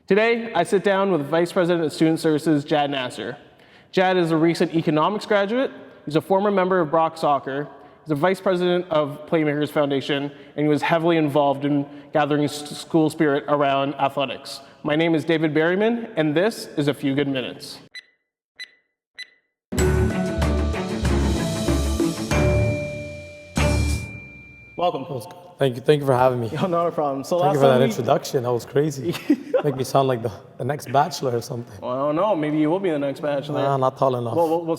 Today, I sit down with Vice President of Student Services, Jad Nasser. Jad is a recent economics graduate. He's a former member of Brock Soccer. He's a vice president of Playmakers Foundation, and he was heavily involved in gathering school spirit around athletics. My name is David Berryman, and this is A Few Good Minutes. Welcome. Thank you for having me. No, not a problem. So Thank you for that introduction. That was crazy. Make me sound like the next Bachelor or something. Well, I don't know. Maybe you will be the next Bachelor. Nah, not tall enough. Well, we'll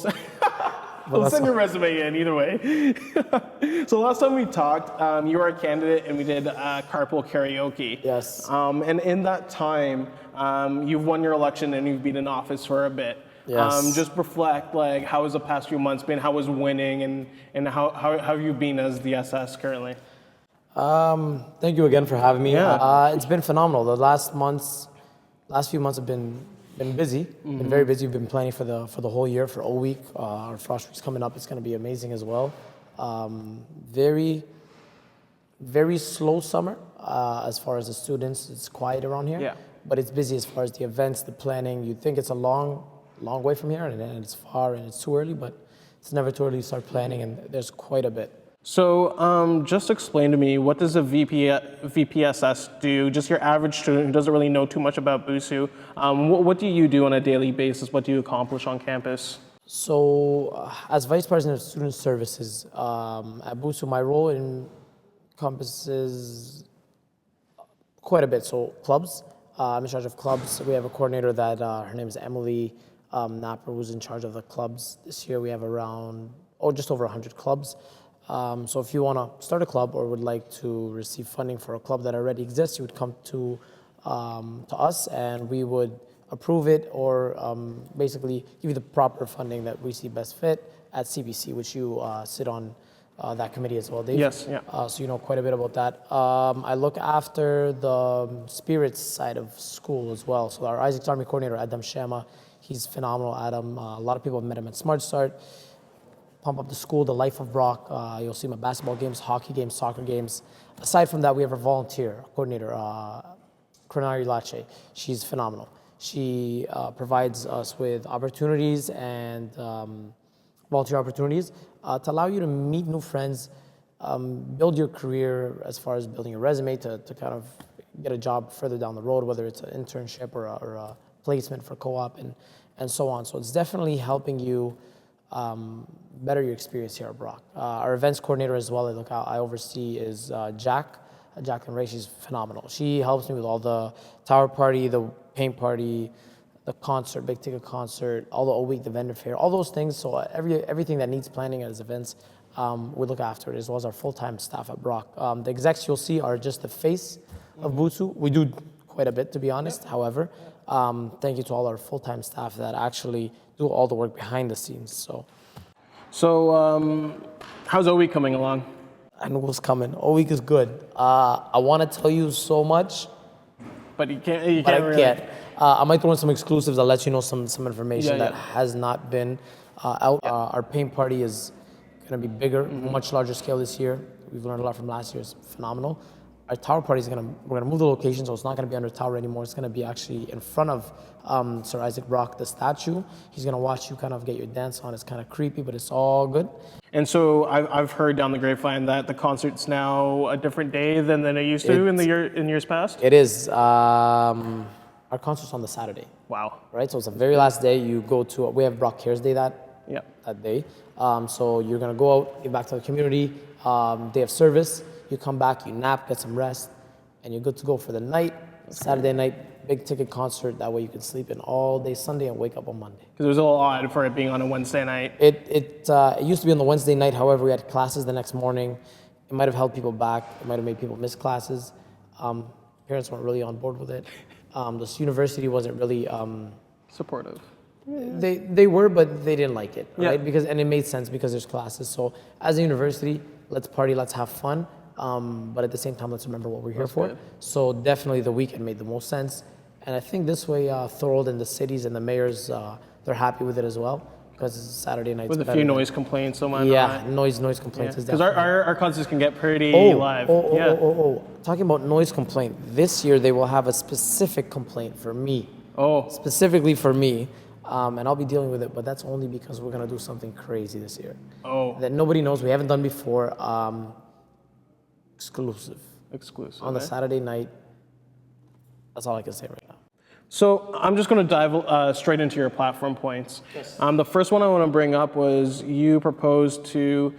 send your resume in either way. So last time we talked, you were a candidate and we did carpool karaoke. Yes. And in that time, you've won your election and you've been in office for a bit. Yes. Just reflect, like, how has the past few months been? How was winning, and how have you been as the SS currently? Thank you again for having me. Yeah. It's been phenomenal. The last few months have been busy. Been very busy. We've been planning for the whole year, for all week. Our frost week's coming up. It's going to be amazing as well. Very, very slow summer as far as the students. It's quiet around here. Yeah. But it's busy as far as the events, the planning. You'd think it's a long way from here, and it's far, and it's too early, but it's never too early to start planning, and there's quite a bit. So just explain to me, what does a VPSS do? Just your average student who doesn't really know too much about BUSU. What do you do on a daily basis? What do you accomplish on campus? So as Vice President of Student Services at BUSU, my role encompasses quite a bit. So clubs, I'm in charge of clubs. We have a coordinator that her name is Emily Napper, who's in charge of the clubs. This year we have just over 100 clubs. So if you want to start a club or would like to receive funding for a club that already exists, you would come to us, and we would approve it, or basically give you the proper funding that we see best fit at CBC, which you sit on that committee as well, Dave. Yes, yeah. So you know quite a bit about that. I look after the spirits side of school as well. So our Isaac's Army coordinator, Adam Shama, he's phenomenal. Adam, a lot of people have met him at Smart Start. Pump up the school, the life of Brock. You'll see him at basketball games, hockey games, soccer games. Aside from that, we have our volunteer coordinator, Kronari Lache. She's phenomenal. She provides us with opportunities and volunteer opportunities to allow you to meet new friends, build your career as far as building your resume to kind of get a job further down the road, whether it's an internship or a placement for co-op and so on. So it's definitely helping you better your experience here at Brock. Our events coordinator as well, I oversee, is Jacqueline Ray. She's phenomenal. She helps me with all the tower party, the paint party, the concert, big ticket concert, all the all week, the vendor fair, all those things. So everything that needs planning as events, we look after it, as well as our full-time staff at Brock. The execs you'll see are just the face of BUSU. We do quite a bit, to be honest. However, thank you to all our full-time staff that actually do all the work behind the scenes. So How's O week coming along? I know what's coming. All week is good. I want to tell you so much, But you can't. but I really. can't. I might throw in some exclusives. I'll let you know some information Yeah, that has not been out. Our paint party is going to be bigger, much larger scale this year. We've learned a lot from last year. It's phenomenal. Our tower party we're gonna move the location, so it's not gonna be under tower anymore. It's gonna be actually in front of Sir Isaac Brock, the statue. He's gonna watch you kind of get your dance on. It's kind of creepy, but it's all good. And so I've heard down the grapevine that the concert's now a different day than it used to in years past. It is. Our concert's on the Saturday. Wow. Right, so it's the very last day. You go to, we have Brock Cares Day that day. So you're gonna go out, give back to the community, day of service. You come back, you nap, get some rest, and you're good to go for the night. Saturday night, big ticket concert. That way you can sleep in all day Sunday and wake up on Monday. Because it was a little odd for it being on a Wednesday night. It used to be on the Wednesday night. However, we had classes the next morning. It might have held people back. It might have made people miss classes. Parents weren't really on board with it. This university wasn't really Supportive. They were, but they didn't like it, right? And it made sense because there's classes. So as a university, let's party, let's have fun. But at the same time, let's remember what we're here for. Good. So definitely the weekend made the most sense. And I think this way, Thorold and the cities and the mayors, they're happy with it as well. because Saturday nights With a better few than- noise complaints, so why Yeah, not? noise complaints is Because definitely. our concerts can get pretty live. Talking about noise complaint, this year they will have a specific complaint for me. Oh. Specifically for me, and I'll be dealing with it, but that's only because we're gonna do something crazy this year. Oh. That nobody knows, we haven't done before, exclusive. Exclusive. On the Saturday night, that's all I can say right now. So I'm just going to dive straight into your platform points. Yes. The first one I want to bring up was you proposed to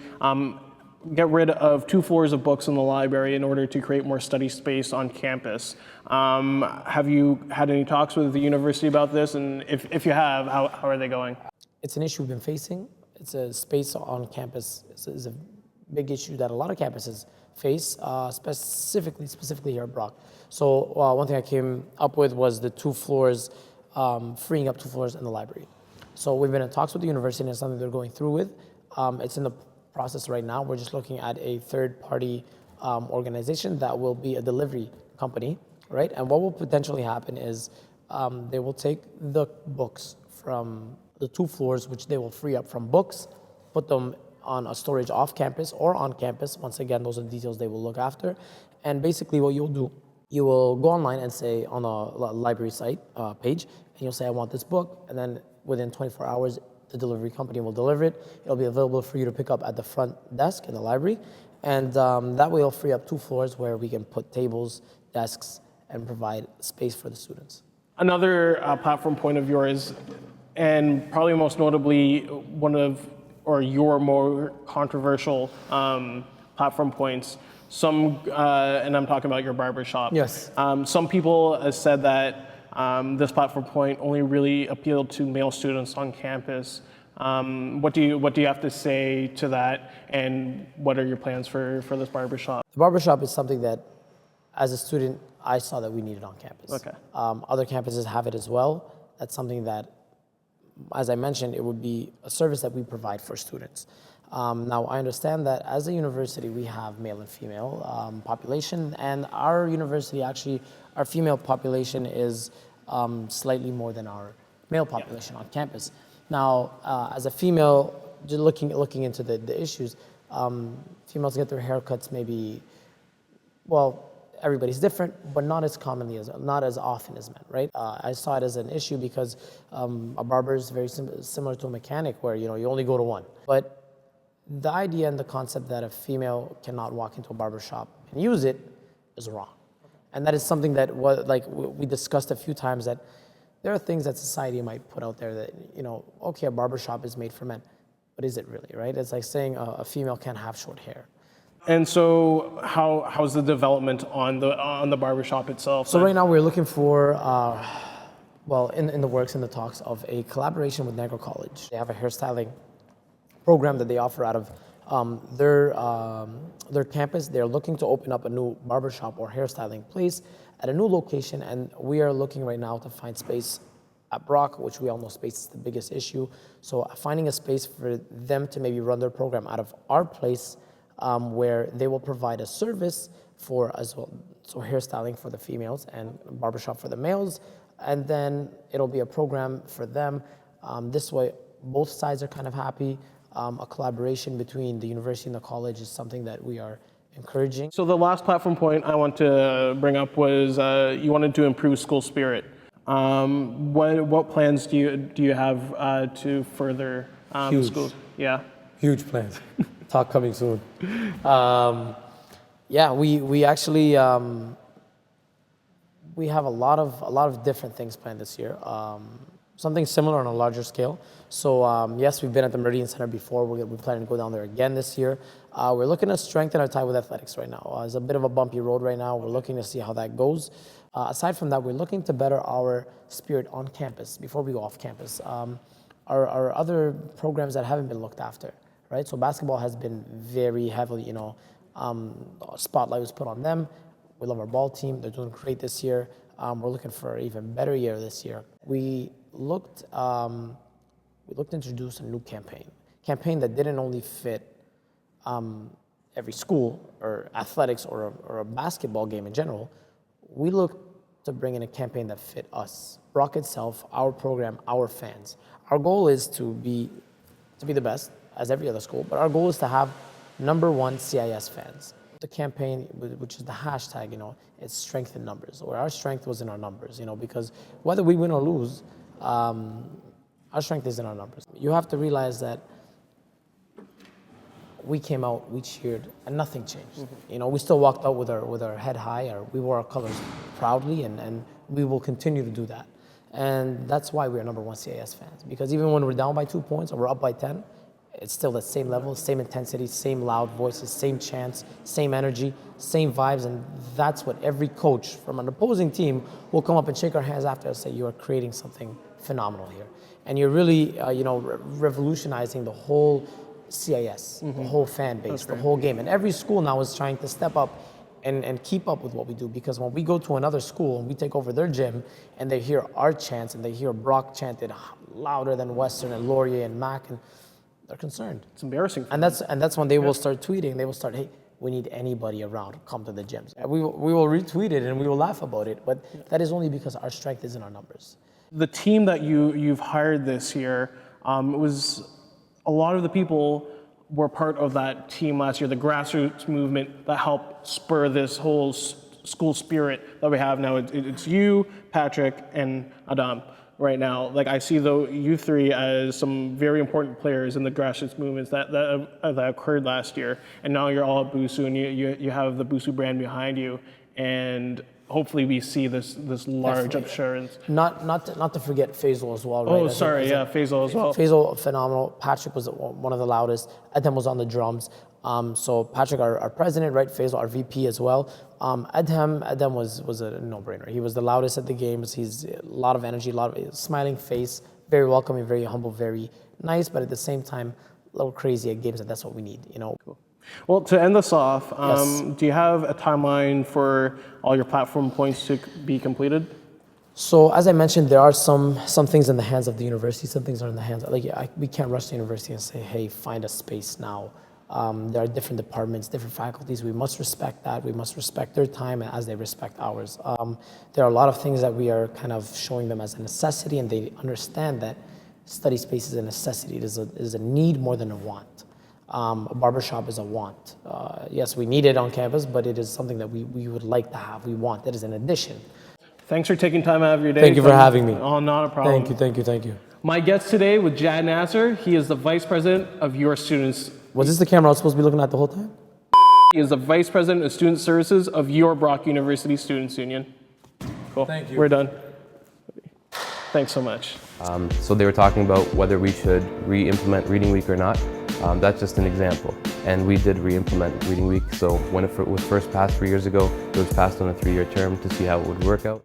get rid of 2 floors of books in the library in order to create more study space on campus. Have you had any talks with the university about this? And if you have, how are they going? It's an issue we've been facing. It's a space on campus is a big issue that a lot of campuses face, specifically here at Brock. So one thing I came up with was the 2 floors, freeing up 2 floors in the library. So we've been in talks with the university, and it's something they're going through with. It's in the process right now. We're just looking at a third-party organization that will be a delivery company, right? And what will potentially happen is they will take the books from the 2 floors, which they will free up from books, put them on a storage off campus or on campus. Once again, those are the details they will look after. And basically what you'll do, you will go online and say on a library site page, and you'll say, I want this book. And then within 24 hours, the delivery company will deliver it. It'll be available for you to pick up at the front desk in the library. And that way it'll free up 2 floors where we can put tables, desks, and provide space for the students. Another platform point of yours, and probably most notably your more controversial platform points, and I'm talking about your barber shop. Yes. Some people have said that this platform point only really appealed to male students on campus. What do you have to say to that, and what are your plans for this barber shop? The barber shop is something that, as a student, I saw that we needed on campus. Okay. Other campuses have it as well. That's something that, as I mentioned, it would be a service that we provide for students. Now, I understand that as a university, we have male and female population, and our university, actually, our female population is slightly more than our male population on campus. Now, as a female, just looking into the issues, females get their haircuts maybe, well, everybody's different, but not as often as men, right? I saw it as an issue because a barber is very similar to a mechanic, where you only go to one. But the idea and the concept that a female cannot walk into a barber shop and use it is wrong. And that is something that we discussed a few times, that there are things that society might put out there that, okay, a barber shop is made for men, but is it really, right? It's like saying a female can't have short hair. And so how's the development on the barbershop itself? So right now we're looking for, in the works, in the talks of a collaboration with Negro College. They have a hairstyling program that they offer out of their campus. They're looking to open up a new barbershop or hairstyling place at a new location, and we are looking right now to find space at Brock, which we all know space is the biggest issue. So finding a space for them to maybe run their program out of our place, where they will provide a service for as well, so hairstyling for the females and barbershop for the males, and then it'll be a program for them. This way, both sides are kind of happy. A collaboration between the university and the college is something that we are encouraging. So the last platform point I want to bring up was you wanted to improve school spirit. What plans do you have to further Huge. schools? Yeah. Huge plans. Talk coming soon. We actually we have a lot of different things planned this year. Something similar on a larger scale. So yes, we've been at the Meridian Center before. We're planning to go down there again this year. We're looking to strengthen our tie with athletics right now. It's a bit of a bumpy road right now. We're looking to see how that goes. Aside from that, we're looking to better our spirit on campus before we go off campus. Our other programs that haven't been looked after, right? So basketball has been very heavily, spotlight was put on them. We love our ball team. They're doing great this year. We're looking for an even better year this year. We looked to introduce a new campaign that didn't only fit every school or athletics or a basketball game in general. We looked to bring in a campaign that fit us, Brock itself, our program, our fans. Our goal is to be to be the best, as every other school, but our goal is to have #1 CIS fans. The campaign, which is the hashtag, it's strength in numbers, or our strength was in our numbers, because whether we win or lose, our strength is in our numbers. You have to realize that we came out, we cheered, and nothing changed. We still walked out with our head high, or we wore our colors proudly, and we will continue to do that. And that's why we are #1 CIS fans, because even when we're down by 2 points or we're up by 10, it's still the same level, same intensity, same loud voices, same chants, same energy, same vibes, and that's what every coach from an opposing team will come up and shake our hands after and say, you are creating something phenomenal here. And you're really, revolutionizing the whole CIS, the whole fan base, the whole game. And every school now is trying to step up and keep up with what we do, because when we go to another school and we take over their gym and they hear our chants and they hear Brock chanted louder than Western and Laurier and Mac, and they're concerned. It's embarrassing. And that's when they will start tweeting. They will start, hey, we need anybody around, come to the gyms. And we will retweet it and we will laugh about it, but that is only because our strength is in our numbers. The team that you've hired this year, was a lot of the people were part of that team last year, the grassroots movement that helped spur this whole school spirit that we have now. It's you, Patrick, and Adam right now. Like, I see you three as some very important players in the grassroots movements that occurred last year. And now you're all at BUSU, and you have the BUSU brand behind you. And hopefully we see this large assurance. Not to forget Faisal as well, right? Oh, sorry, Faisal as well. Faisal, phenomenal. Patrick was one of the loudest. Edhem was on the drums. So Patrick, our president, right? Faisal, our VP as well. Edhem was a no-brainer. He was the loudest at the games. He's a lot of energy, a lot of smiling face, very welcoming, very humble, very nice, but at the same time, a little crazy at games, and that's what we need, Cool. Well, to end this off, Yes. do you have a timeline for all your platform points to be completed? So as I mentioned, there are some things in the hands of the university, some things are in the hands, we can't rush the university and say, hey, find a space now. There are different departments, different faculties. We must respect that. We must respect their time as they respect ours. There are a lot of things that we are kind of showing them as a necessity, and they understand that study space is a necessity. It is a need more than a want. A barber shop is a want. Yes, we need it on campus, but it is something that we would like to have. We want. That is an addition. Thanks for taking time out of your day. Thank you for having me. Oh, not a problem. Thank you. My guest today was Jad Nasser. He is the vice president of your students. Was this the camera I was supposed to be looking at the whole time? He is the vice president of student services of your Brock University Students Union. Cool. Thank you. We're done. Thanks so much. So they were talking about whether we should re-implement Reading Week or not. That's just an example. And we did re-implement Reading Week. So when it was first passed 3 years ago, it was passed on a 3-year term to see how it would work out.